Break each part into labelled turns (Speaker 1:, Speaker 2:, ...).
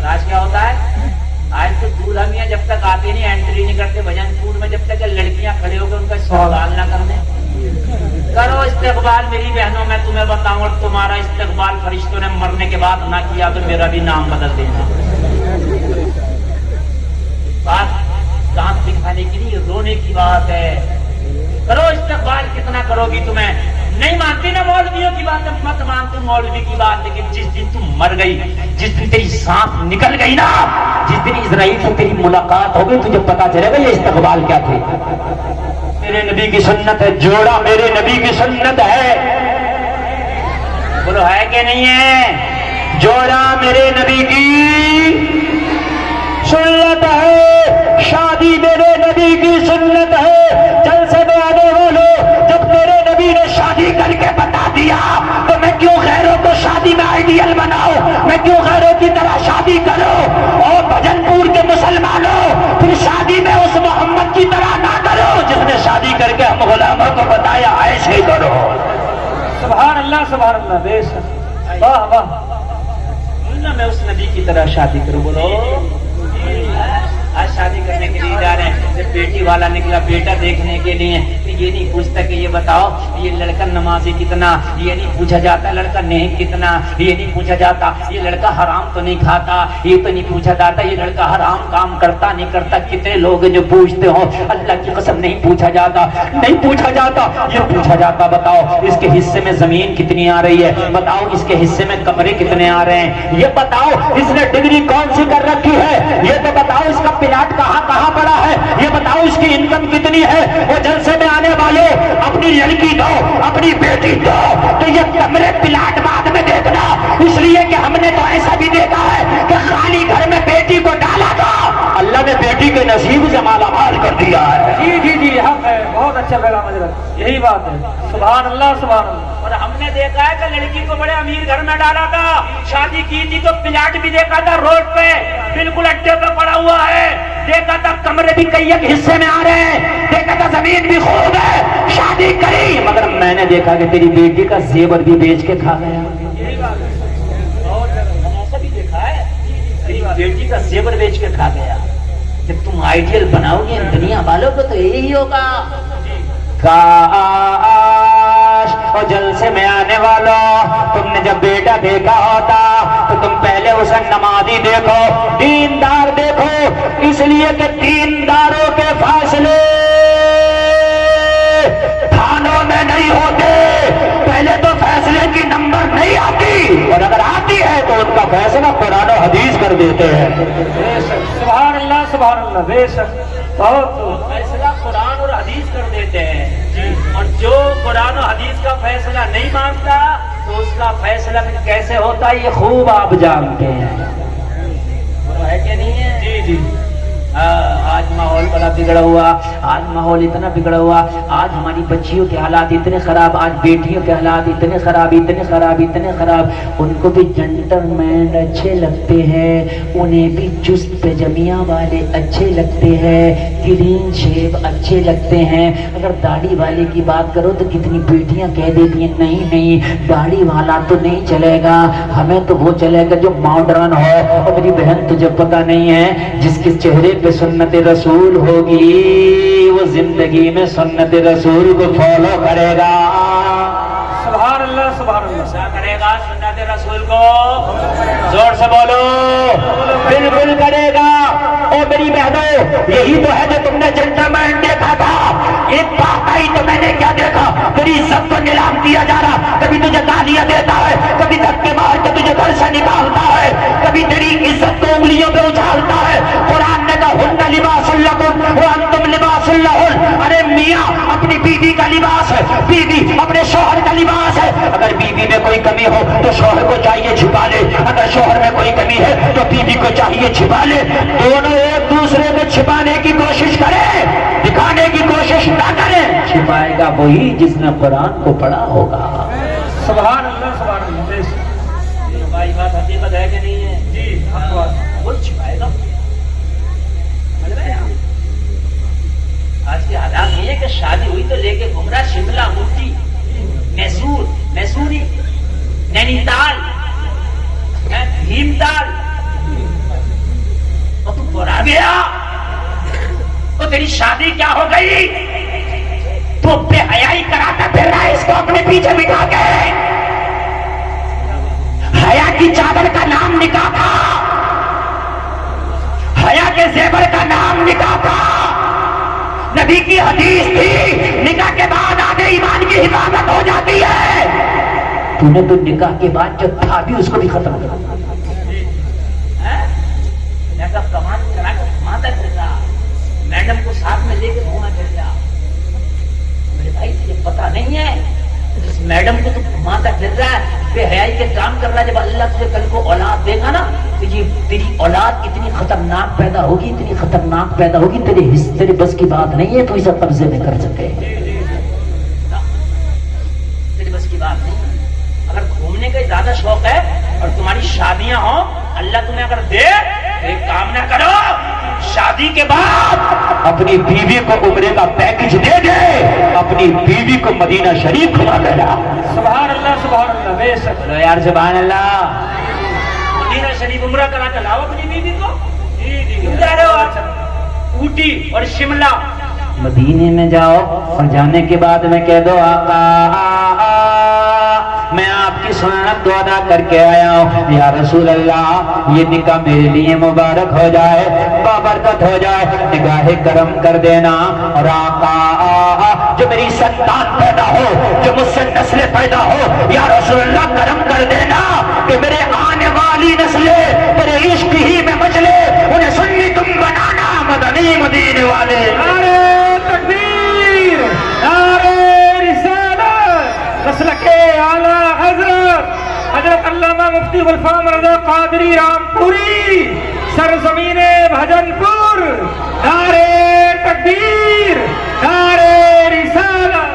Speaker 1: और आज क्या होता है, आज तो दूल्हा मियां जब तक आते नहीं, एंट्री नहीं करते भजनपुर में, जब तक लड़कियां खड़े होकर उनका इस्तेकबाल ना करने। करो इस्तेकबाल मेरी बहनों, मैं तुम्हें बताऊं, और तुम्हारा इस्तेकबाल फरिश्तों ने मरने के बाद ना किया तो मेरा भी नाम बदल देना। बात काम दिखाने की नहीं, रोने की बात है। करो इस्तेकबाल, कितना करोगी? तुम्हें नहीं मानती ना मौलवियों की बात, मत मानती मौलवी की बात, लेकिन जिस दिन तुम मर गई, जिस दिन तेरी सांस निकल गई ना, जिस दिन इजराइल से तेरी मुलाकात हो गई, तुझे पता चलेगा ये इस्तकबाल क्या थे। मेरे नबी की सुन्नत है, जोड़ा मेरे नबी की सुन्नत है। बोलो है कि नहीं है? जोड़ा मेरे नबी की सुन्नत है, शादी मेरे नबी की सुन्नत है। जलसे में आने वालों, जब मेरे नबी ने शादी करके बता दिया तो मैं क्यों गैरों को शादी में आइडियल बनाऊं? मैं क्यों गैरों की तरह शादी करूं? और भजनपुर के मुसलमानों, फिर शादी में उस मोहम्मद की तरह ना करो जिसने शादी करके हम गुलामों को बताया ऐसे करो।
Speaker 2: सुभान अल्लाह, सुभान अल्लाह, बेशक, वाह वाह।
Speaker 1: ना मैं उस नबी की तरह शादी करूं। बोलो आज शादी करने के लिए जा रहे हैं, जब बेटी वाला निकला बेटा देखने के लिए, तो ये नहीं पूछता कि ये बताओ ये लड़का नमाजी कितना, ये नहीं पूछा जाता लड़का नेक कितना, ये नहीं पूछा जाता ये लड़का हराम तो नहीं खाता, ये तो नहीं पूछा जाता ये लड़का हराम काम करता नहीं करता। कितने लोग जो पूछते हो, अल्लाह की कसम नहीं पूछा जाता, नहीं पूछा जाता। ये पूछा जाता बताओ इसके हिस्से में जमीन कितनी आ रही है, बताओ इसके हिस्से में कमरे कितने आ रहे हैं, ये बताओ इसने डिग्री कौन सी कर रखी है, ये तो बताओ इसका प्लाट कहाँ कहाँ पड़ा है, ये बताओ इसकी इनकम कितनी है। वो जलसे में आने वाले अपनी लड़की दो, अपनी बेटी दो, तो ये कमरे प्लाट बाद में देखना, इसलिए कि हमने तो ऐसा भी देखा है कि खाली घर में बेटी को डाला था, अल्लाह ने बेटी के नसीब से मालामाल कर दिया है।
Speaker 2: जी जी जी, हक है, बहुत अच्छा पैगाम हजरत, यही बात है। सुभान अल्लाह, सुभान अल्लाह।
Speaker 1: और हमने देखा है कि लड़की को बड़े अमीर घर में डाला था, शादी की थी तो प्लाट भी देखा था रोड पे बिल्कुल अड्डे पे पड़ा हुआ है, देखा था कमरे भी कई एक हिस्से में आ रहे हैं, देखा था जमीन भी खूब है, शादी करी, मगर मैंने देखा कि तेरी बेटी का जेवर भी बेच के खा गया।
Speaker 2: यही बात है,
Speaker 1: मैंने ऐसा भी देखा है, तेरी बेटी का जेवर बेच के खा गया। जब तुम आइडियल बनाओगे दुनिया वालों को तो यही होगा। काश और जलसे में आने वालों, तुमने जब बेटा देखा होता तो तुम पहले उसे नमाजी देखो, दीनदार देखो, इसलिए कि दीनदारों के फैसले थानों में नहीं होते, पहले तो फैसले की नंबर नहीं आती, और अगर आती है तो उनका फैसला कुरान और हदीस कर देते हैं।
Speaker 2: सुभान अल्लाह, सुभान अल्लाह, बेशक, बहुत
Speaker 1: फैसला कुरान और हदीस कर देते हैं। और जो कुरान और हदीस का फैसला नहीं मानता तो उसका फैसला कैसे होता है ये खूब आप जानते हैं, है कि नहीं है?
Speaker 2: जी जी।
Speaker 1: आज माहौल बड़ा बिगड़ा हुआ, आज माहौल इतना बिगड़ा हुआ, आज हमारी बच्चियों के हालात इतने खराब, आज बेटियों के हालात इतने खराब, इतने खराब, इतने खराब। उनको भी जेंटलमैन अच्छे लगते हैं, उन्हें भी चुस्त पैजामिया वाले अच्छे लगते हैं, क्लीन शेव अच्छे लगते हैं। अगर दाढ़ी वाले की बात करो तो कितनी बेटियां कह देती हैं नहीं नहीं दाढ़ी वाला तो नहीं चलेगा, हमें तो वो चलेगा जो मॉडर्न हो। और मेरी बहन तुझे पता नहीं है, जिसके चेहरे पे सुन्नत रसूल होगी वो जिंदगी में सुन्नत रसूल को फॉलो करेगा।
Speaker 2: सुभान अल्लाह, सुभान अल्लाह।
Speaker 1: क्या करेगा? सुन्नत रसूल को जोर से बोलो, बिल्कुल करेगा। और मेरी बहनों, यही तो है जो तुमने जेंटलमैन देखा था। एक बात आई तो मैंने क्या देखा, तेरी इज्जत को नीलाम किया जा रहा, कभी तुझे गालियां देता है, कभी धक्के मार के तुझे घर से निकालता है, कभी तेरी इज्जत को उंगलियों पे उछालता है। कुरान ने कहा हुन्ना लिबासुल लकुम व अंतुम लिबासुल लहुन। अरे मियां अपनी बीवी का लिबास है, बीवी अपने शौहर का लिबास है। अगर बीवी में कोई कमी हो तो शौहर को चाहिए छिपा ले, अगर शौहर में कोई कमी है तो बीवी को चाहिए छिपा ले। दोनों एक दूसरे को छिपाने की कोशिश करें, दिखाने की कोशिश ना करें, छिपाएगा वही जिसने कुरान को पढ़ा होगा।
Speaker 2: सुभान अल्लाह, सुभान अल्लाह।
Speaker 1: भाई बात हकीकत है कि नहीं है?
Speaker 2: जी, हक बात।
Speaker 1: वो छिपाएगा। समझ रहे हैं आप? आज के हालात ये है कि शादी हुई तो लेके घूम रहा शिमला, ऊटी, मैसूर, मैसूरी, नैनीताल, भीमताल, مر گیا تو تیری شادی کیا ہو گئی؟ تو بے حیائی کراتا پھر رہا ہے اس کو اپنے پیچھے بٹھا کے. حیا کی چادر کا نام نکاح تھا, حیا کے زیور کا نام نکاح تھا. نبی کی حدیث تھی نکاح کے بعد آدھے ایمان کی حفاظت ہو جاتی ہے. تو نے تو نکاح کے بعد جو تھا بھی اس کو بھی ختم کر دیا. کمان کرا کر گھماتا پھر رہا, میڈم کو ساتھ میں لے کے گھوما پھر رہا. میرے بھائی تجھے پتا نہیں ہے جس میڈم کو تو گھماتا پھر رہا ہے بے حیائی کے کام کر رہا ہے, جب اللہ تجھے کل کو اولاد دے گا نا تو یہ تیری اولاد اتنی خطرناک پیدا ہوگی, اتنی خطرناک پیدا ہوگی, تیرے بس کی بات نہیں ہے تو اسے قبضے میں کر سکے. تیرے بس کی بات نہیں. اگر گھومنے کا زیادہ شوق ہے اور تمہاری شادیاں ہوں, اللہ تمہیں اگر دے ایک کام نہ کرو, شادی کے بعد اپنی بیوی کو عمرے کا پیکج دے دے, اپنی بیوی کو مدینہ شریف گھما کر لا.
Speaker 2: سبحان اللہ بے شک.
Speaker 1: بولو یار سبحان اللہ. مدینہ شریف عمرہ کرا کر لاؤ اپنی بیوی کو. تم جا رہے ہو آپ اوٹی اور شملہ, مدینے میں جاؤ اور جانے کے بعد میں کہہ دو آقا میں آپ کی سنت کو ادا کر کے آیا ہوں, یا رسول اللہ یہ نکاح میرے لیے مبارک ہو جائے, بابرکت ہو جائے, نگاہ کرم کر دینا. اور آقا جو میری سنتان پیدا ہو, جو مجھ سے نسلیں پیدا ہو, یا رسول اللہ کرم کر دینا کہ میرے آنے والی نسلیں تیرے عشق ہی میں مچلے, انہیں سنی تم بنانا مدنی مدینے والے.
Speaker 2: نعرہ تکبیر, نعرہ رسالت, مسلک اعلیٰ حضرت علامہ مفتی غلفام رضا قادری رام پوری, سرزمین بھجن پور. نعرہ تکبیر, نعرہ رسالت.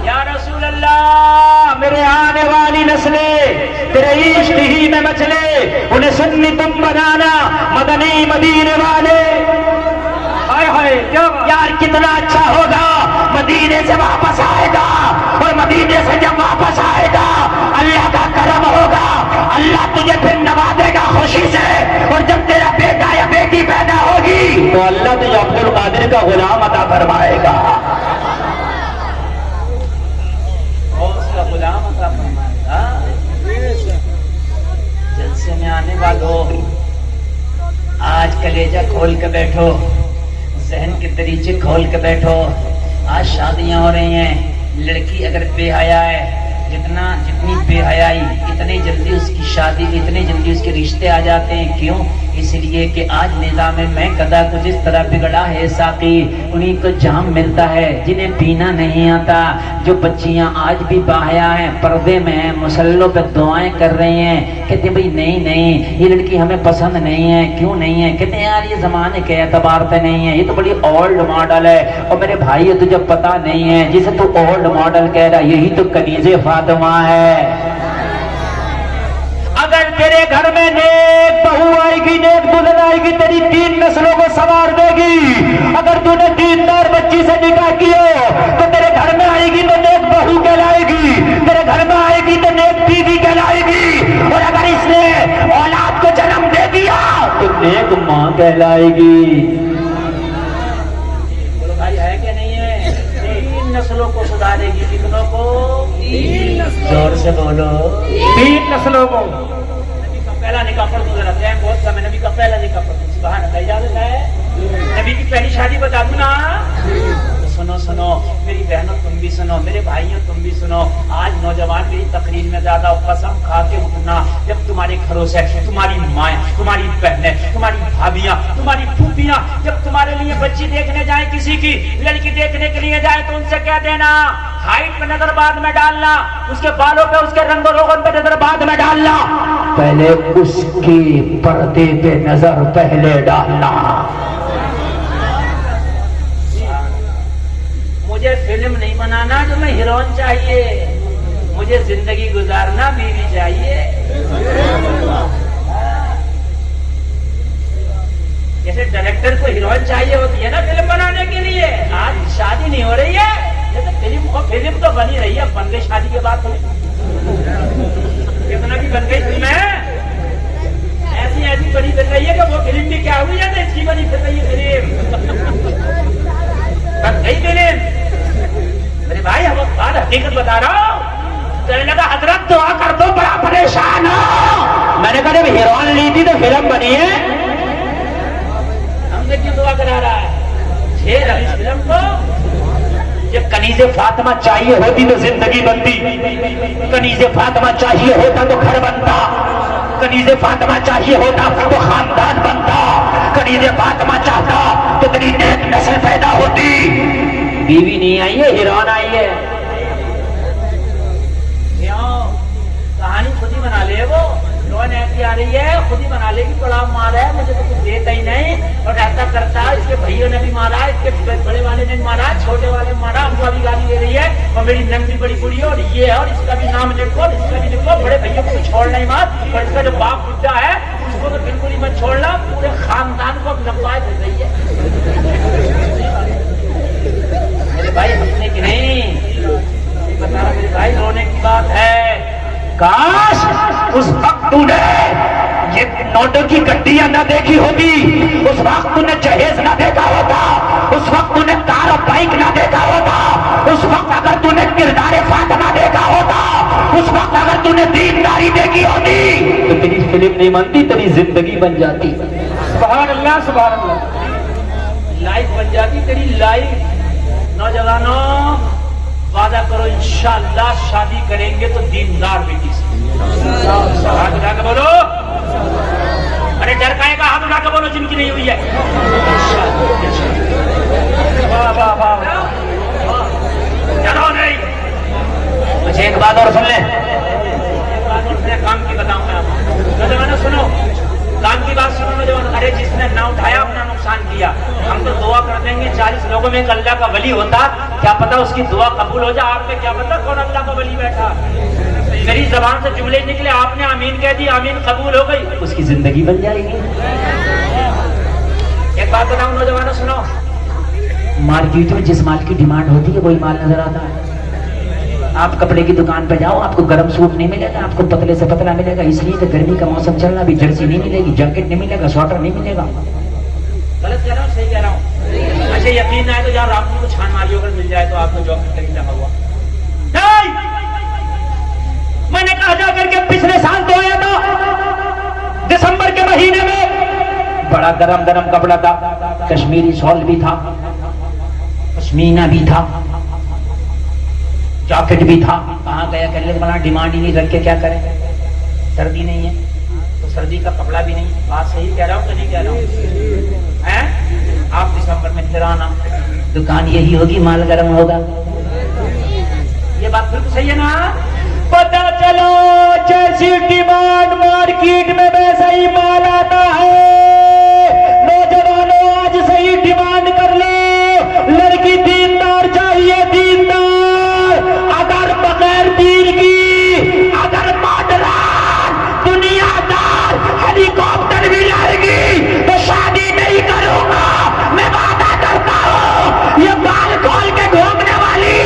Speaker 2: یا رسول اللہ میرے آنے والی نسلیں تیرے عشق ہی میں مچلے, انہیں سنی تم بنانا مدنی مدینے والے. یار کتنا اچھا ہوگا مدینے سے واپس آئے گا, اور مدینے سے جب واپس آئے گا اللہ کا کرم ہوگا, اللہ تجھے پھر نوازے گا خوشی سے, اور جب تیرا بیٹا یا بیٹی پیدا ہوگی تو اللہ تجھے عبد القادر کا غلام عطا فرمائے گا. اس کا غلام عطا فرمائے گا. جلسے میں آنے والوں آج کلیجہ کھول کے بیٹھو, ذہن کے دریچے کھول کے بیٹھو. آج شادیاں ہو رہی ہیں, لڑکی اگر بے حیا ہے, جتنی بے حیائی اتنی جلدی اس کی شادی, اتنی جلدی اس کے رشتے آ جاتے ہیں. کیوں؟ اس لیے کہ آج نظام میں گدا کو جس طرح بگڑا ہے ساقی, انہیں کو جام ملتا ہے جنہیں پینا نہیں آتا. جو بچیاں آج بھی باحیا ہیں, پردے میں ہیں, مسلوں پہ دعائیں کر رہی ہیں, کہتے ہیں بھائی نہیں یہ لڑکی ہمیں پسند نہیں ہے. کیوں نہیں ہے؟ کہتے ہیں یار یہ زمانے کے اعتبار سے نہیں ہے, یہ تو بڑی اولڈ ماڈل ہے. اور میرے بھائی تجھے پتا نہیں ہے جسے تو اولڈ ماڈل کہہ رہا, یہی تو کنیز فاطمہ ہے. اگر تیرے گھر میں نیک بہو آئے گی, نیک دلہن آئے گی, تیری 3 نسلوں کو سنوار دے گی. اگر تو نے دیندار بچی سے نکاح کیا تو تیرے گھر میں آئے گی تو نیک بہو کہلائے گی, تیرے گھر میں آئے گی تو نیک بیوی کہلائے گی. اور اگر اس نے اولاد کو جنم دے دیا تو نیک ماں کہلائے گی. بولو بھائی ہے کہ نہیں ہے؟ 3 نسلوں کو سدھارے گی. کتنوں کو؟ 3 نسلوں. زور سے بولو, 3 نسلوں کو.
Speaker 1: نبی کا پہلا نکاح پڑھ دو ذرا, ٹائم بہت کم ہے. نبی کا پہلا نکاح پڑھ دو. سبحان اللہ, اجازت ہے؟ نبی کی پہلی شادی بتا دوں نا. سنو میری بہنوں تم بھی سنو, میرے بھائیوں تم بھی سنو. آج نوجوان میری تقریر میں زیادہ قسم کھا کے اٹھنا, جب تمہارے گھروں سے تمہاری مائیں, تمہاری بہنیں, تمہاری بھابیاں, تمہاری پھوپھیاں جب تمہارے لیے بچی دیکھنے جائیں, کسی کی لڑکی دیکھنے کے لیے جائیں, تو ان سے کہہ دینا ہائٹ پہ نظر بعد میں ڈالنا, اس کے بالوں پہ, اس کے رنگ و روغن پہ نظر بعد میں ڈالنا, پہلے اس کی پردے پہ نظر پہلے ڈالنا. مجھے فلم نہیں بنانا جو میں ہیروئن چاہیے, مجھے زندگی گزارنا بیوی چاہیے. جیسے ڈائریکٹر کو ہیروئن چاہیے ہوتی ہے نا فلم بنانے کے لیے. آج شادی نہیں ہو رہی ہے, فلم تو بنی رہی ہے, بن گئی شادی کے بعد. کتنا بھی بن گئی فلم ہے, ایسی بڑی रही है कि वो फिल्म भी क्या हुई है, इसकी बनी फिर रही है फिल्म। बस गई फिल्म। मेरे भाई हम बात हकीकत बता रहा हूँ। कहने लगा हजरत दुआ कर दो, बड़ा परेशान हो। मैंने कहा जब हीरोइन ली थी तो फिल्म बनी है, हमसे क्यों दुआ करा रहा है? छेड़ इस फिल्म को। जब कनीज़े फातिमा चाहिए होती तो जिंदगी बनती, कनीज़े फातिमा चाहिए होता तो घर बनता, कनीज़े फातिमा चाहिए होता तो खानदान बनता, कनीज़े फातिमा चाहता तो तेरी नेक नस्ल पैदा होती। बीवी नहीं आई है, हीरोइन आई है। क्यों? कहानी खुद ही बना ले वो। हीरोइन ऐसी आ रही है, खुद ही बना लेगी, बड़ा मारा है, मुझे तो कुछ देता ही नहीं और ऐसा करता है। इसके भैया ने भी मारा, इसके बड़े वाले ने मारा, छोटे वाले ने मारा, अम्मा भी गाली दे रही है और मेरी नंगी बड़ी बुढ़ी है और ये है और इसका भी नाम लिखो, इसका भी लिखो। बड़े भैया को तो छोड़ना ही मत और इसका जो बाप बुड्ढा है उसको तो बिल्कुल ही मत छोड़ना। पूरे खानदान को लंबाई दे रही है। मेरे भाई हंसने की नहीं, बता रहा मेरे भाई, रोने की बात है। काश उस वक्त तूने ये नोटों की गड्डियां न देखी होती, उस वक्त तूने जहेज न देखा होता, उस वक्त तूने कार और बाइक न देखा होता, उस वक्त अगर तूने किरदारे फातिमा देखा होता, उस वक्त अगर तूने दीनदारी देखी होती तो तेरी फिल्म नहीं बनती, तेरी जिंदगी बन जाती। सुभान अल्लाह, सुभान अल्लाह। लाइफ बन जाती तेरी लाइफ। नौजवानों वादा करो इंशाअल्लाह शादी करेंगे तो दीनदार बेटी से। हाथ उठा के बोलो, अरे डर काहे का? हाथ उठा के बोलो जिनकी नहीं हुई है। वाह वाह वाह, चलो नहीं। मुझे एक बात और सुन ले, काम की बताऊं मैं आपको। नौजवानों सुनो, काम की बात सुनो नौजवान। अरे जिसने ना उठाया अपना नुकसान किया। हम तो दुआ कर देंगे 40 लोगों में एक अल्लाह का वली होता, क्या पता उसकी दुआ कबूल हो जाए। आपने क्या पता कौन अल्लाह का वली बैठा। मेरी जबान से जुमले निकले, आपने आमीन कह दी, आमीन कबूल हो गई, उसकी जिंदगी बन जाएगी। एक बात बताऊं नौजवानों सुनो, मार्केट में जिस माल की डिमांड होती है वही माल नजर आता है। आप कपड़े की दुकान पे जाओ, आपको गर्म सूट नहीं मिलेगा, आपको पतले से पतला मिलेगा, इसलिए तो गर्मी का मौसम चल रहा, अभी जर्सी नहीं मिलेगी, जैकेट नहीं मिलेगा, स्वेटर नहीं मिलेगा। गलत कह रहा हूँ, सही कह रहा हूँ? अच्छा यकीन ना है तो यार आपको छान मारियो, अगर मिल जाए तो आपको जॉकेट कहीं लगा हुआ। नहीं, मैंने कहा जा करके पिछले साल तो आया था दिसंबर के महीने में, बड़ा गरम गरम कपड़ा था, कश्मीरी शॉल भी था, पश्मीना भी था, जैकेट भी था। कहाँ गया? कहने लगे बड़ा डिमांड ही नहीं, रख के क्या करें, सर्दी नहीं है तो सर्दी का कपड़ा भी नहीं। बात सही कह रहा हूँ कि नहीं कह रहा हूँ? हैं? आप दिसंबर में फिर आना, दुकान यही होगी, माल गर्म होगा। ये बात बिल्कुल सही है ना? पता चलो जैसी डिमांड मार्केट में वैसा ही माल आता है। नौजवानों आज सही डिमांड कर लो, लड़की दीनदार चाहिए, दीनदार। अगर बगैर दीन की, अगर मॉडर्न दुनियादार हेलीकॉप्टर भी लाएगी तो शादी नहीं करूंगा, मैं वादा करता हूँ। ये बाल खोल के घूमने वाली,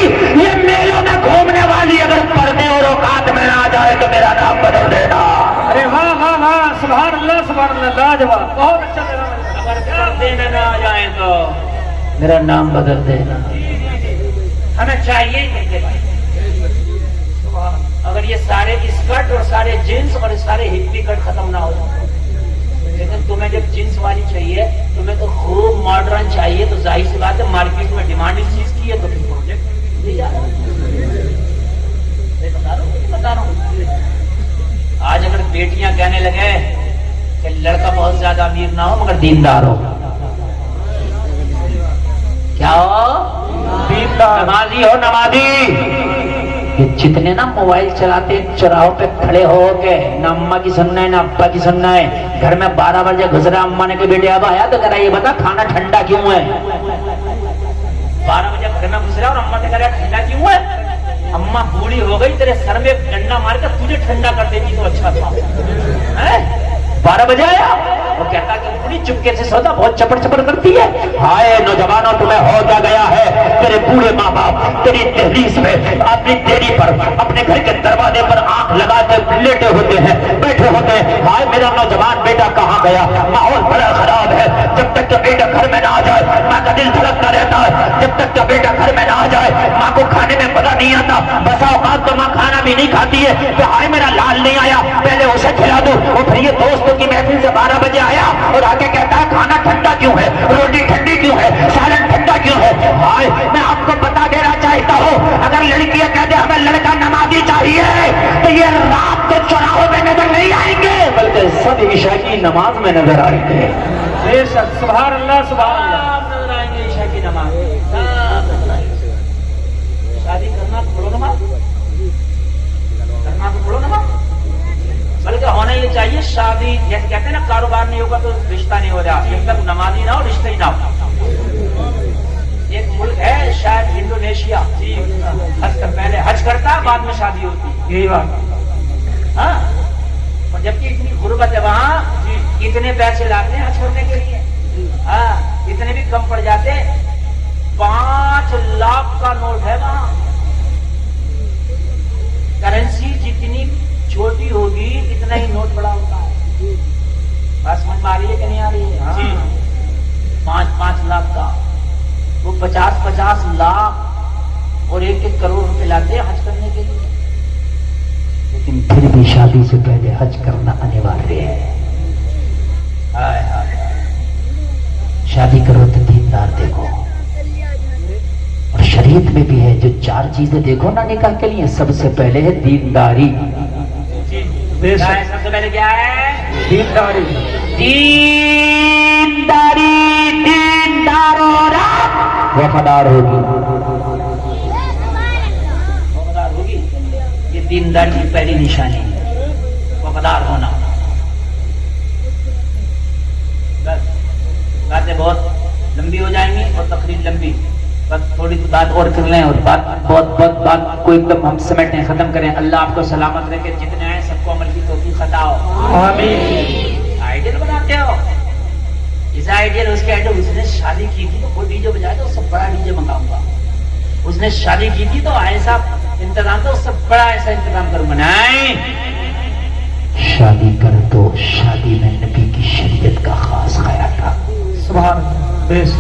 Speaker 1: ये मेलों में घूमने वाली अगर पर्दे और औकात में आ जाए तो मेरा नाम बदल देना। अरे वाह वाह वाह, सुभान अल्लाह, सुभान अल्लाह, लाजवाब, बहुत अच्छा लगा। अगर पर्दे न आ जाए तो मेरा नाम बदल देना। हमें चाहिए ही नहीं भाई। अगर ये सारे स्कर्ट और सारे जींस और सारे हिप्पी कट खत्म ना हो जाए, लेकिन तुम्हें जब जींस वाली चाहिए, तुम्हें तो खूब मॉडर्न चाहिए, तो जाहिर सी बात है मार्केट में डिमांड इस चीज की है तो फिर प्रोजेक्ट नहीं जा रहा। बता रहा हूँ आज अगर बेटियां कहने लगे कि लड़का बहुत ज्यादा अमीर ना हो मगर दीनदार हो, क्या हो? दीनदार, नमाजी हो, नमाजी। ये जितने ना मोबाइल चलाते चौराहों पे खड़े हो के, ना अम्मा की सुनना है ना अब्बा की सुनना है। घर में 12 बजे गुजरा, अम्मा ने कहा बेटे अब आया तो करा ये बता खाना ठंडा क्यों है? 12 बजे घर में गुजरा और अम्मा ने कहा ठंडा क्यों है? अम्मा बूढ़ी हो गई, तेरे सर में डंडा मार कर तुझे ठंडा कर देती तो अच्छा था।
Speaker 2: 12 बजे आया। वो कहता कि बड़ी चुपके से सौदा बहुत चपड़ चपड़ करती है। हाय नौजवानों, तुम्हें हो क्या गया है? तेरे बूढ़े माँ बाप तेरी दहलीज में अपनी देरी पर अपने घर के दरवाजे पर आंख लगाते लेटे होते हैं, बैठे होते हैं। हाय मेरा नौजवान बेटा कहाँ गया? माहौल बड़ा खराब है। जब तक कि बेटा घर में ना आ जाए माँ का दिल धड़कता रहता है। जब तक कि बेटा घर में ना आ जाए माँ को खाने में मजा नहीं आता। बसा औकात तो माँ खाना भी नहीं खाती है। तो हाय मेरा लाल नहीं आया, पहले उसे खिला दो। और फिर ये दोस्तों की महफिल से 12 बजे आया और आके कहता है खाना ठंडा क्यों है, रोटी ठंडी क्यों है, सालन ठंडा क्यों है? हाय मैं आपको बता देना चाहता हूँ, अगर लड़कियां कहते हमें लड़का नमाजी चाहिए तो ये रात को चौराहों में नजर नहीं आएंगे, बल्कि सब ईशा की नमाज में नजर आएंगे।
Speaker 1: बेशक, सुभान अल्लाह, सुभान अल्लाह। नजर आएंगे ईशा की नमाज। शादी करना तो पढ़ो नमाज, करना तो पढ़ो नमाज, बल्कि होना ये चाहिए शादी। जैसे कहते हैं ना, कारोबार नहीं होगा तो रिश्ता नहीं हो रहा, जब तक नमाजी ना हो रिश्ता ही ना हो। एक मुल्क है शायद इंडोनेशिया, हज कर पहले हज करता बाद में शादी होती, यही बात। हाँ, और जबकि इतनी गुर्बत है वहाँ, इतने पैसे लाते हैं हज करने के लिए। हाँ, इतने भी कम पड़ जाते। 5 लाख का नोट है वहाँ। करेंसी जितनी छोटी होगी इतना ही नोट बड़ा होता है। बात समझ में आ रही है कि नहीं आ रही है? हाँ। 5-5 लाख का, वो 50-50 लाख और 1-1 करोड़ रुपए लाते हैं हज करने के लिए।
Speaker 2: लेकिन फिर भी शादी से पहले हज करना अनिवार्य है। हाय हाय, शादी करो तो दीनदार देखो, और शरीयत में भी है जो 4 चीजें देखो ना निकाह के लिए, सबसे पहले है दीनदारी।
Speaker 1: क्या है सबसे पहले? क्या है?
Speaker 2: दीनदारी। दीनदारी, दीनदार और वफादार होगी,
Speaker 1: वफादार होगी।
Speaker 2: ये दीनदारी की पहली निशानी है, वफादार होना।
Speaker 1: बस बातें बहुत लंबी हो जाएंगी और तकरीर लंबी, बस थोड़ी सी बात और कर लें और बहुत बात को एकदम हम समेटें, खत्म करें। अल्लाह आपको सलामत रखे, जितने आए सबको अमल की तौफीक अता हो। आमीन। आइडियल बनाते हो, इस आइडियल उसके आइडियल। उसने शादी की थी तो वो डीजे बजाए तो उससे बड़ा डीजे मंगाऊंगा। उसने शादी की थी तो ऐसा इंतजाम, तो उससे बड़ा ऐसा इंतजाम करूंगा। नहीं,
Speaker 2: शादी कर तो शादी में नबी की शरीयत का खास ख्याल रख।
Speaker 1: सुभान बेश।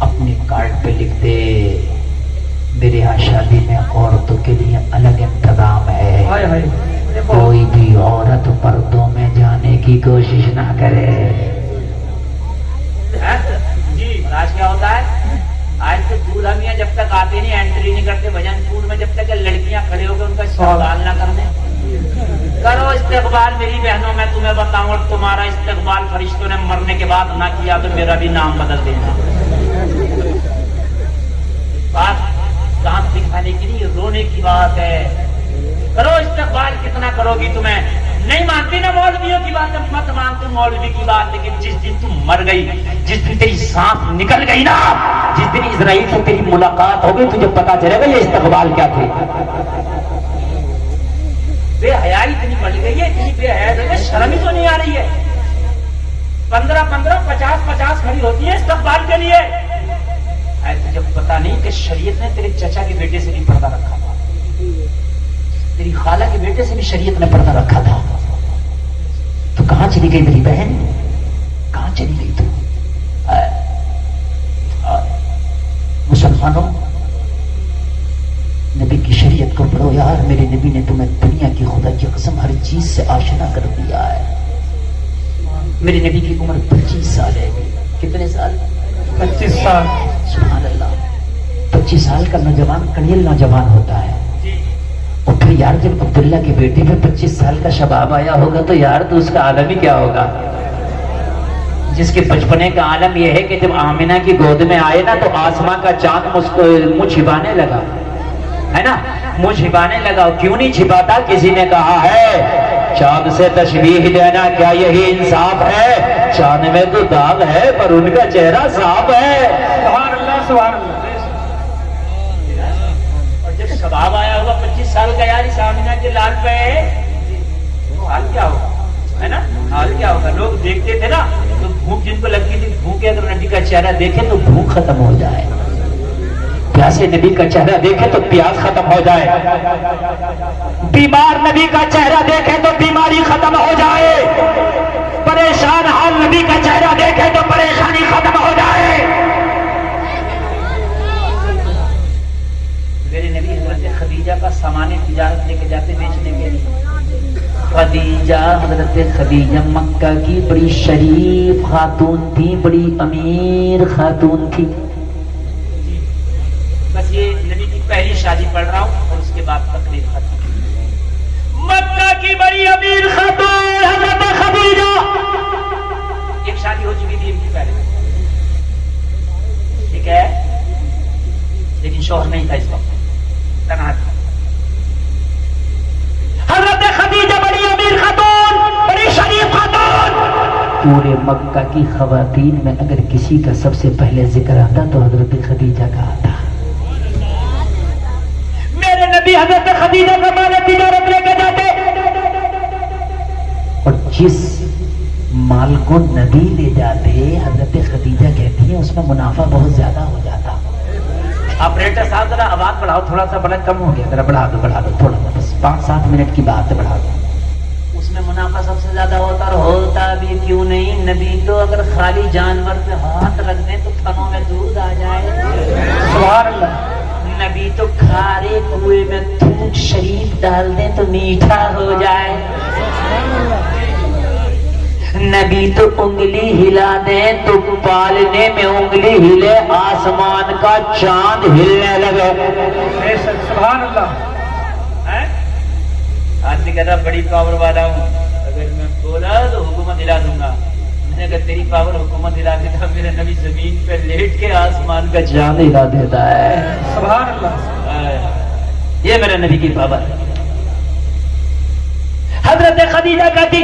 Speaker 2: अपने कार्ड पे लिख दे, मेरे यहाँ शादी में औरतों के लिए अलग इंतजाम है।
Speaker 1: हाय हाय,
Speaker 2: कोई भी औरत पर्दों में जाने की कोशिश ना करे।
Speaker 1: जी। आज क्या होता है? आज तो दूल्हा मियां जब तक आते नहीं, एंट्री नहीं करते भजनपुर में, जब तक लड़कियां खड़े होकर उनका इस्तेकबाल ना करने। करो इस्तेकबाल मेरी बहनों, मैं तुम्हें बताऊं, और तुम्हारा इस्तेकबाल फरिश्तों ने मरने के बाद ना किया तो मेरा भी नाम बदल देना। बात दांत दिखाने की नहीं, रोने की बात है। करो इस्तेकबाल, कितना करोगी? तुम्हें नहीं मानती ना मौलवियों की बात, मत मान तुम मौलवी की बात, लेकिन जिस दिन तुम मर गई, जिस दिन तेरी सांस निकल गई ना, जिस दिन इजराइल से तेरी मुलाकात हो गई, तुझे पता चलेगा ये इस्तेकबाल क्या थे। बेहयाई इतनी बढ़ गई है, इतनी बेहया, शर्म ही तो नहीं आ रही है। 15-15, 50-50 खड़ी होती है इस्तेकबाल के लिए। तुझे पता नहीं कि शरीयत ने तेरे चचा के बेटे से भी पर्दा रखा था, तेरी खाला के बेटे से भी शरीयत ने पर्दा रखा था। तो कहां चली गई मेरी बहन? कहां चली गई तू? मुसलमानों, नबी की शरीयत को पढ़ो यार। मेरे नबी ने तुम्हें दुनिया की खुदा की कसम हर चीज से आशना कर दिया है। मेरे नबी की उम्र 25 साल है। कितने साल? 25 साल। सुभान अल्लाह। 25 साल का नौजवान कड़ियल नौजवान होता है। और फिर यार जब अब्दुल्ला के बेटे पे 25 साल का शबाब आया होगा तो यार तो उसका आलम ही क्या होगा। जिसके बचपने का आलम यह है कि जब आमिना की गोद में आए ना तो आसमां का चांद मुंह छिपाने लगा, है ना, मुंह छिपाने लगा। क्यों नहीं छिपाता? किसी ने कहा है चांद से तशबीह देना क्या यही इंसाफ है? चांद में तो दाग है पर उनका चेहरा साफ है। सुभान अल्लाह, सुभान अल्लाह। और जब शबाब आया होगा 25 साल का यार इस आमिना के लाल पे, तो हाल क्या होगा? ہے نا. حال کیا ہوگا, لوگ دیکھتے تھے نا تو بھوک جن کو لگتی تھی, بھوکے اگر نبی کا چہرہ دیکھے تو بھوک ختم ہو جائے, پیاسے نبی کا چہرہ دیکھے تو پیاس ختم ہو جائے, بیمار نبی کا چہرہ دیکھے تو بیماری ختم ہو جائے, پریشان حال نبی کا چہرہ دیکھے تو پریشانی ختم ہو جائے. میرے نبی حضرت خدیجہ کا سامان تجارت لے کے جاتے بیچنے کے لیے. خدیجہ, حضرت خدیجہ مکہ کی بڑی شریف خاتون تھی, بڑی امیر خاتون تھی. بس یہ نبی کی پہلی شادی پڑھ رہا ہوں اور اس کے بعد تقریر ختم. مکہ کی بڑی امیر خاتون حضرت خدیجہ, ایک شادی ہو چکی تھی ان کی پہلے, ٹھیک ہے, لیکن شوہر نہیں تھا اس وقت, تنہا تھا. حضرت خدیجہ بڑی امیر خاتون, بڑی شریف خاتون. پورے مکہ کی خواتین میں اگر کسی کا سب سے پہلے ذکر آتا تو حضرت خدیجہ کا آتا. میرے نبی حضرت خدیجہ کا مال تجارت لے کے جاتے, اور جس مال کو نبی لے جاتے حضرت خدیجہ کہتی ہیں اس میں منافع بہت زیادہ ہو جاتا. آپریٹر صاحب ذرا آواز بڑھاؤ, تھوڑا سا بڑا کم ہو گیا, ذرا بڑھا دو تھوڑا سا, بس 5-7 منٹ کی بات ہے, بڑھا دو. اس میں منافع سب سے زیادہ ہوتا, اور ہوتا بھی کیوں نہیں. نبی تو اگر خالی جانور پہ ہاتھ رکھ دیں تو تھنوں میں دودھ آ جائے. سبحان اللہ. نبی تو کھارے کنویں میں تھوک شریف ڈال دیں تو میٹھا ہو جائے. نبی تو انگلی ہلا دیں تو پالنے میں انگلی ہلے, آسمان کا چاند ہلنے لگے. سبحان اللہ. آدمی کہتا بڑی پاور والا ہوں, اگر میں بولا تو حکومت ہلا دوں گا. میں نے کہا تیری پاور حکومت ہلا دیتا, میرے نبی زمین پہ لیٹ کے آسمان کا چاند ہلا دیتا ہے. سبحان اللہ. یہ میرے نبی کی پاور ہے. حضرت خدیجہ کہتی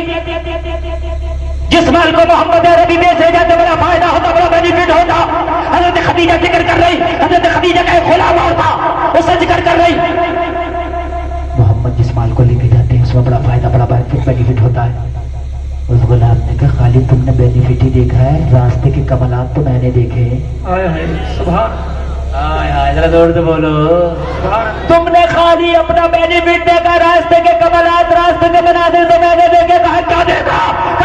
Speaker 1: جس مال کو محمد عربی بیچ جاتے بڑا فائدہ ہوتا, بڑا بینیفٹ ہوتا. حضرت خدیجہ ذکر کر رہی, حضرت خدیجہ کا ایک غلام اور تھا, اس سے ذکر کر رہی محمد جس مال کو لے کے جاتے ہیں اس میں بڑا فائدہ, بڑا بینیفٹ ہوتا ہے. اس غلام نے کہا خالی تم نے بینیفٹ ہی دیکھا ہے, راستے کے کمالات تو میں نے دیکھے. ذرا زور سے بولو. تم نے خالی اپنا بینیفٹ دیکھا, راستے کے کمالات, راستے کے مناظر تو میں نے دیکھے. کہا کیا دیکھا؟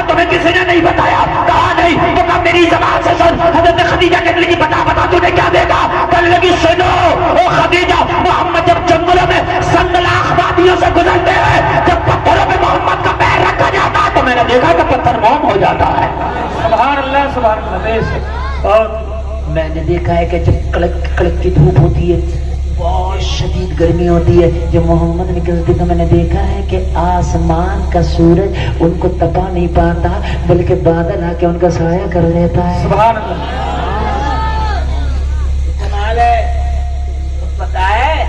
Speaker 1: تمہیں کسی نے نہیں بتایا. کہا نہیں. تو کہا میری زبان سے سن. حضرت خدیجہ کہنے لگی بتا تو نے کیا دیکھا؟ کہنے لگی سنو او خدیجہ, محمد جب جنگلوں میں سنگلاخ وادیوں سے گزرتے ہیں, جب پتھروں پہ محمد کا پیر رکھا جاتا تو میں نے دیکھا کہ پتھر موم ہو جاتا ہے. سبحان اللہ, سبحان اللہ. اور میں نے دیکھا ہے کہ جب کڑک کڑک کی دھوپ ہوتی ہے, بہت شدید گرمی ہوتی ہے, جب محمد نکلتے تو میں نے دیکھا ہے کہ آسمان کا سورج ان کو تپا نہیں پاتا بلکہ بادل آ کے ان کا سایہ کر لیتا ہے. سبحان اللہ. کمال ہے. پتہ ہے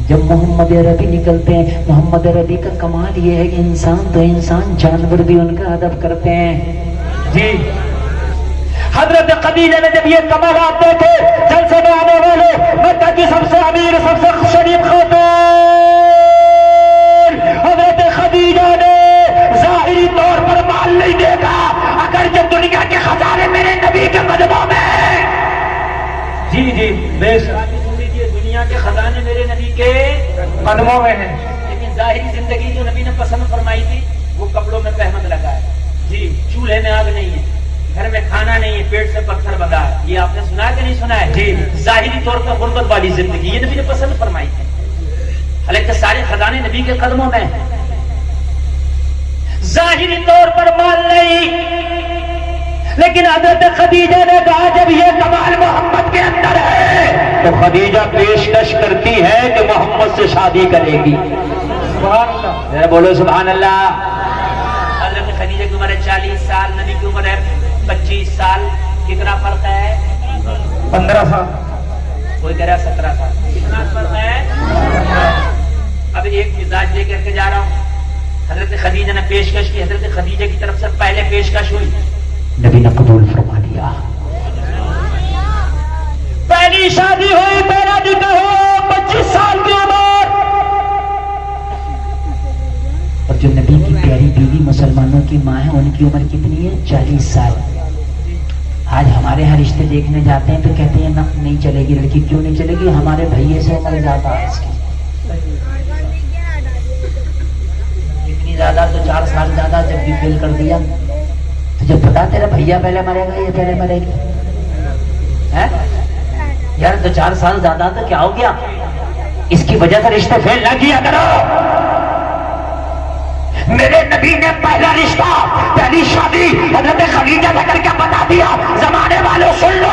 Speaker 1: جب محمد عربی نکلتے ہیں, محمد عربی کا کمال یہ ہے کہ انسان تو انسان, جانور بھی ان کا ادب کرتے ہیں. جی حضرت خدیجہ نے جب یہ کمالات دیکھے, جلسے میں آنے والے مکہ کی سب سے امیر, سب سے شریف خاتون حضرت خدیجہ نے ظاہری طور پر مال نہیں دیکھا, اگر جو دنیا کے خزانے میرے نبی کے قدموں میں. جی جی بے شک دنیا کے خزانے میرے نبی کے قدموں میں ہیں, لیکن ظاہری زندگی جو نبی نے پسند فرمائی تھی وہ کپڑوں میں پہمد لگا ہے. جی چولہے میں آگ نہیں ہے, گھر میں کھانا نہیں ہے, پیٹ سے پتھر بندھا ہے. یہ آپ نے سنا کہ نہیں سنا ہے؟ جی ظاہری طور پر غربت والی زندگی یہ نبی نے پسند فرمائی تھی, حالانکہ سارے خزانے نبی کے قدموں میں ہیں. ظاہری طور پر مال نہیں, لیکن حضرت خدیجہ نے کہا جب یہ کمال محمد کے اندر ہے تو خدیجہ پیشکش کرتی ہے کہ محمد سے شادی کرے گی. سبحان اللہ. ذرا بولو سبحان اللہ. حضرت خدیجہ کی عمر ہے 40 سال, نبی کی عمر ہے 25 سال. کتنا فرق ہے؟ 15 سال. کوئی کہہ رہا 17 سال. کتنا فرق ہے؟ اب ایک مزاج لے کر کے جا رہا ہوں. حضرت خدیجہ نے پیشکش کی, حضرت خدیجہ کی طرف سے پہلے پیشکش ہوئی, نبی نے قبول فرما لیا. پہلی شادی ہوئی, پہلا نکاح ہوا, 25 سال کی عمر. اور جو نبی کی پیاری بیوی
Speaker 2: مسلمانوں کی ماں ہے، ان کی عمر کتنی ہے؟ 40 سال۔ آج ہمارے یہاں رشتے دیکھنے جاتے ہیں تو کہتے ہیں نہیں چلے گی لڑکی۔ کیوں نہیں چلے گی؟ ہمارے بھائی سے عمر زیادہ ہے اس کی، اتنی زیادہ تو 4 سال زیادہ جب بھی فیل کر دیا تو جب پتا تیرا بھیا پہلے مرے گا یہ پہلے مرے گی یار، تو 4 سال زیادہ تو کیا ہو گیا؟ اس کی وجہ سے رشتے فیل نہ کیا کرو۔ میرے نبی نے پہلا رشتہ، پہلی شادی حضرت خدیجہ سے کر کے بتا دیا۔ زمانے والوں سن لو،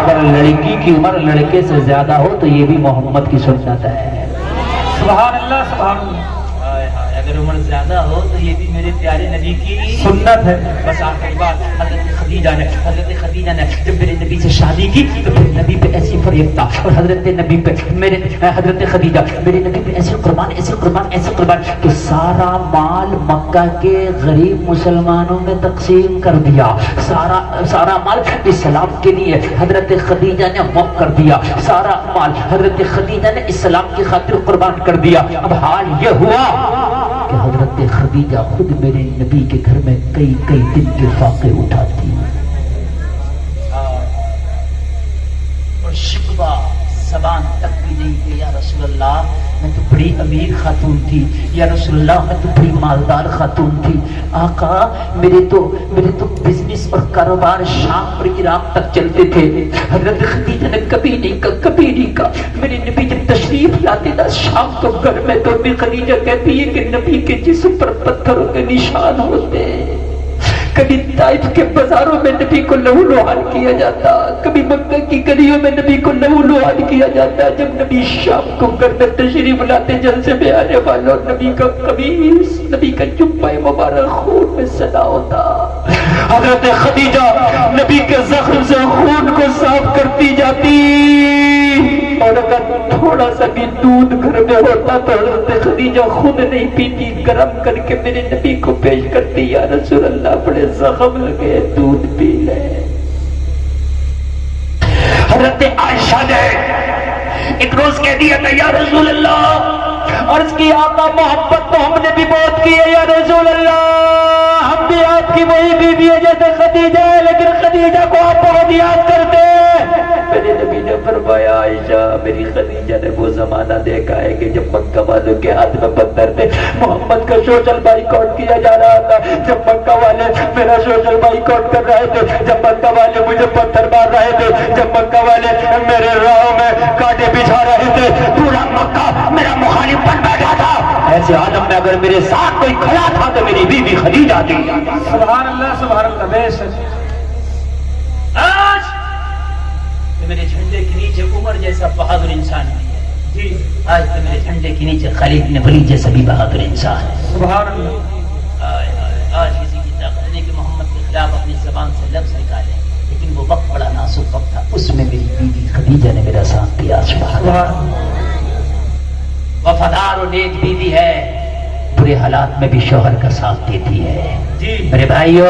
Speaker 2: اگر لڑکی کی عمر لڑکے سے زیادہ ہو تو یہ بھی محمد کی سنت ہے۔
Speaker 1: سبحان اللہ سبحان اللہ۔ اگر عمر زیادہ ہو تو یہ بھی میرے پیارے نبی کی
Speaker 2: سنت ہے۔
Speaker 1: بس آخری بات، حضرت خدیجہ نے جب میرے نبی سے شادی کی تو پھر نبی پہ ایسی فریب تھا، اور حضرت نبی پہ حضرت خدیجہ میرے نبی پہ ایسے قربان کہ سارا مال مکہ کے غریب مسلمانوں میں تقسیم کر دیا۔ سارا مال اسلام کے لیے حضرت خدیجہ نے وقف کر دیا۔ سارا مال حضرت خدیجہ نے اسلام کی خاطر قربان کر دیا۔ اب حال یہ ہوا کہ حضرت خدیجہ خود میرے نبی کے گھر میں کئی دن کے فاقے اٹھاتی اور شکوہ زبان تک بھی نہیں کہ یا رسول اللہ میں تو بڑی امیر خاتون تھی، یا رسول اللہ میں تو بڑی مالدار خاتون تھی، آقا میرے تو بزنس اور کاروبار شام اور عراق تک چلتے تھے۔ حضرت خدیجہ نے کبھی نہیں کہا۔ میرے نبی جب تشریف لاتے نا شام کو گھر میں تو امی خدیجہ کہتی ہے کہ نبی کے جسم پر پتھروں کے نشان ہوتے، کبھی طائف کے بازاروں میں نبی کو لہو لہان کیا جاتا، کبھی مکہ کی گلیوں میں نبی کو لہو لہان کیا جاتا۔ جب نبی شام کو گھر میں تشریف لاتے جلسے میں آنے والوں، نبی کا قمیص، نبی کا جبہ مبارک خون میں سنا ہوتا۔ حضرت خدیجہ نبی کے زخم سے خون کو صاف کرتی جاتی، اور اگر تھوڑا سا بھی دودھ گھر میں ہوتا تو حضرت خدیجہ خود نہیں پیتی، گرم کر کے میرے نبی کو پیش کرتی، یا رسول اللہ بڑے زخم لگے دودھ پی لے۔ حضرت عائشہ نے ایک روز کہہ دیا کہ یا رسول اللہ، عرض کی آقا محبت تو ہم نے بھی بہت کی ہے یا رسول اللہ، ہم بھی آپ کی وہی بیوی ہے جیسے خدیجہ ہے، لیکن خدیجہ کو آپ بہت یاد کرتے ہیں۔ میرے نبی نے فرمایا عائشہ میری خدیجہ نے وہ زمانہ دیکھا ہے کہ جب مکہ والوں کے ہاتھ میں پتھر تھے، محمد کا سوشل بائیکاٹ کیا جا رہا تھا، جب مکہ والے میرا سوشل بائیکاٹ کر رہے تھے، جب مکہ والے مجھے پتھر مار رہے تھے، جب مکہ والے میرے راہوں میں کانٹے بچھا رہے تھے، پورا مکہ میرا مخالف بن بیٹھا تھا، ایسے عالم میں اگر میرے ساتھ کوئی کھڑا تھا تو میری بیوی خدیجہ تھی۔ سبحان اللہ بے شک۔ آج میرے جھنڈے کے نیچے عمر جیسا بہادر انسان نہیں ہے جی، آج تو میرے جھنڈے کے نیچے خالد بن ولید جیسا بھی بہادر انسان ہے۔ سبحان اللہ۔ آج کسی کی طاقت نہیں کہ محمد کے خلاف اپنی زبان سے لفظ نکالے، لیکن وہ وقت بڑا نازک وقت تھا، اس میں میری بیوی خدیجہ نے میرا ساتھ دیا۔ سبحان اللہ۔ وفادار اور نیک بیوی ہے، برے حالات میں بھی شوہر کا ساتھ دیتی ہے جی۔ میرے بھائیو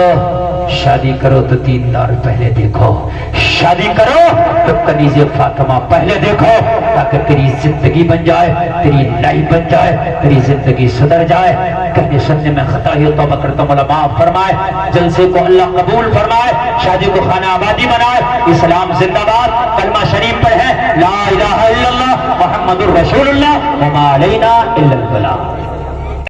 Speaker 1: شادی کرو تو 3 دار پہلے دیکھو، شادی کرو تو کنیز فاطمہ پہلے دیکھو، تاکہ تیری زندگی بن جائے، تیری لائف بن جائے، تیری زندگی سدھر جائے۔ کہنے سننے میں خطا ہی توبہ کرتا ہوں، اللہ معاف فرمائے، جلسے کو اللہ قبول فرمائے، شادی کو خانہ آبادی بنائے۔ اسلام زندہ باد، کلمہ شریف پڑھیں، لا الہ الا اللہ محمد الرسول اللہ وما علینا الا البلاغ۔